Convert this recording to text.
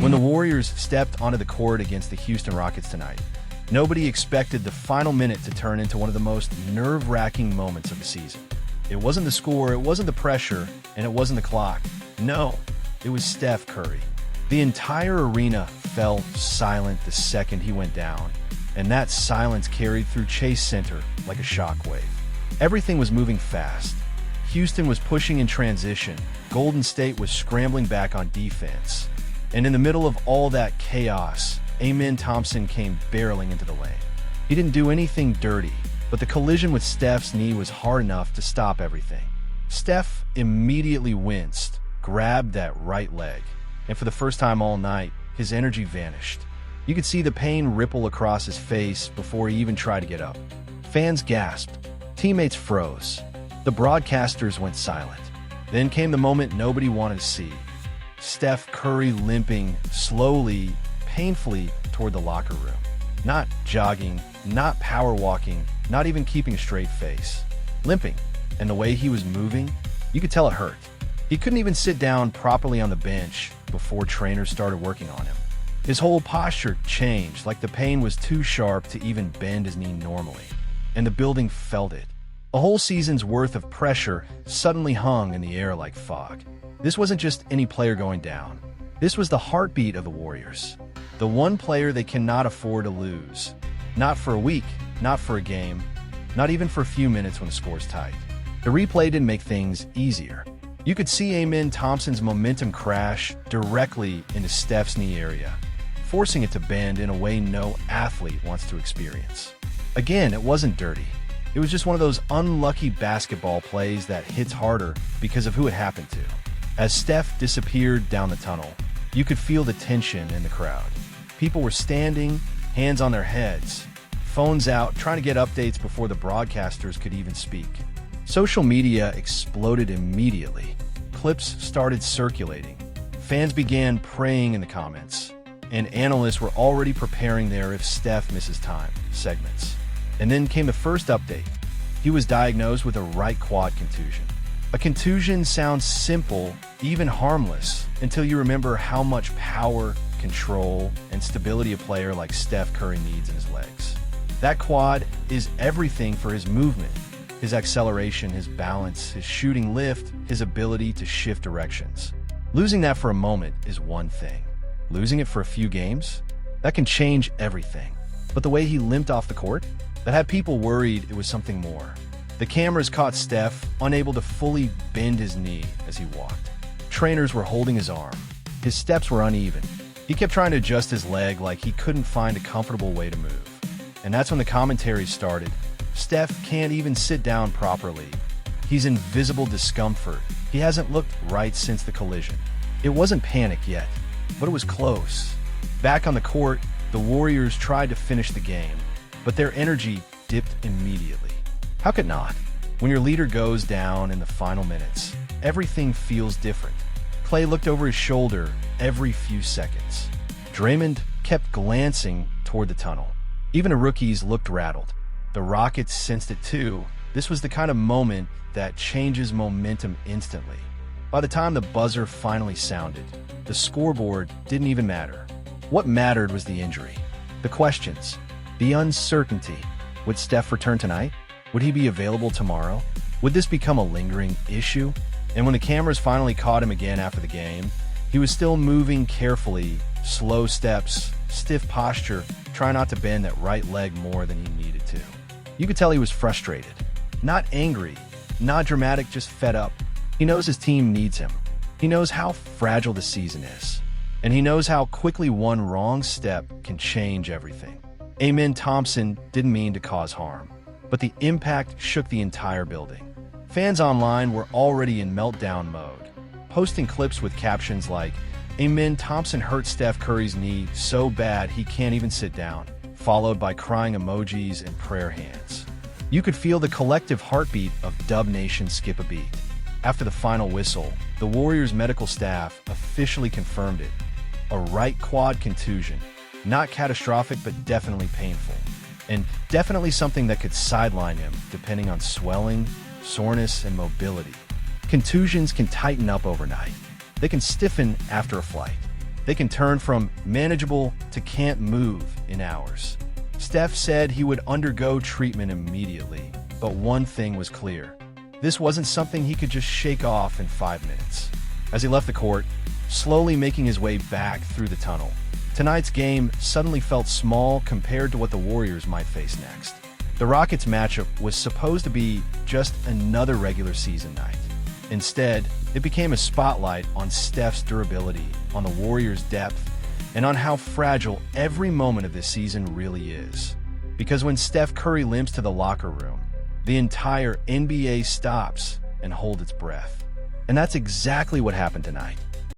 When the Warriors stepped onto the court against the Houston Rockets tonight, nobody expected the final minute to turn into one of the most nerve-wracking moments of the season. It wasn't the score, it wasn't the pressure, and it wasn't the clock. No, it was Steph Curry. The entire arena fell silent the second he went down, and that silence carried through Chase Center like a shockwave. Everything was moving fast. Houston was pushing in transition. Golden State was scrambling back on defense. And in the middle of all that chaos, Amen Thompson came barreling into the lane. He didn't do anything dirty, but the collision with Steph's knee was hard enough to stop everything. Steph immediately winced, grabbed that right leg, and for the first time all night, his energy vanished. You could see the pain ripple across his face before he even tried to get up. Fans gasped. Teammates froze. The broadcasters went silent. Then came the moment nobody wanted to see. Steph Curry limping slowly, painfully toward the locker room. Not jogging, not power walking, not even keeping a straight face. Limping. And the way he was moving, you could tell it hurt. He couldn't even sit down properly on the bench before trainers started working on him. His whole posture changed, like the pain was too sharp to even bend his knee normally. And the building felt it. A whole season's worth of pressure suddenly hung in the air like fog. This wasn't just any player going down. This was the heartbeat of the Warriors. The one player they cannot afford to lose. Not for a week, not for a game, not even for a few minutes when the score's tight. The replay didn't make things easier. You could see Amen Thompson's momentum crash directly into Steph's knee area, forcing it to bend in a way no athlete wants to experience. Again, it wasn't dirty. It was just one of those unlucky basketball plays that hits harder because of who it happened to. As Steph disappeared down the tunnel, you could feel the tension in the crowd. People were standing, hands on their heads, phones out, trying to get updates before the broadcasters could even speak. Social media exploded immediately. Clips started circulating. Fans began praying in the comments, and analysts were already preparing their "if Steph misses time" segments. And then came the first update. He was diagnosed with a right quad contusion. A contusion sounds simple, even harmless, until you remember how much power, control, and stability a player like Steph Curry needs in his legs. That quad is everything for his movement, his acceleration, his balance, his shooting lift, his ability to shift directions. Losing that for a moment is one thing. Losing it for a few games? That can change everything. But the way he limped off the court? That had people worried it was something more. The cameras caught Steph unable to fully bend his knee as he walked. Trainers were holding his arm. His steps were uneven. He kept trying to adjust his leg like he couldn't find a comfortable way to move. And that's when the commentaries started. Steph can't even sit down properly. He's in visible discomfort. He hasn't looked right since the collision. It wasn't panic yet, but it was close. Back on the court, the Warriors tried to finish the game, but their energy dipped immediately. How could not? When your leader goes down in the final minutes, everything feels different. Klay looked over his shoulder every few seconds. Draymond kept glancing toward the tunnel. Even the rookies looked rattled. The Rockets sensed it too. This was the kind of moment that changes momentum instantly. By the time the buzzer finally sounded, the scoreboard didn't even matter. What mattered was the injury, the questions, the uncertainty. Would Steph return tonight? Would he be available tomorrow? Would this become a lingering issue? And when the cameras finally caught him again after the game, he was still moving carefully, slow steps, stiff posture, trying not to bend that right leg more than he needed to. You could tell he was frustrated. Not angry, not dramatic, just fed up. He knows his team needs him. He knows how fragile the season is. And he knows how quickly one wrong step can change everything. Amen Thompson didn't mean to cause harm, but the impact shook the entire building. Fans online were already in meltdown mode, posting clips with captions like, "Amen Thompson hurt Steph Curry's knee so bad he can't even sit down," followed by crying emojis and prayer hands. You could feel the collective heartbeat of Dub Nation skip a beat. After the final whistle, the Warriors medical staff officially confirmed it. A right quad contusion. Not catastrophic, but definitely painful. And definitely something that could sideline him depending on swelling, soreness, and mobility. Contusions can tighten up overnight. They can stiffen after a flight. They can turn from manageable to can't move in hours. Steph said he would undergo treatment immediately, but one thing was clear. This wasn't something he could just shake off in 5 minutes. As he left the court, slowly making his way back through the tunnel, tonight's game suddenly felt small compared to what the Warriors might face next. The Rockets matchup was supposed to be just another regular season night. Instead, it became a spotlight on Steph's durability, on the Warriors' depth, and on how fragile every moment of this season really is. Because when Steph Curry limps to the locker room, the entire NBA stops and holds its breath. And that's exactly what happened tonight.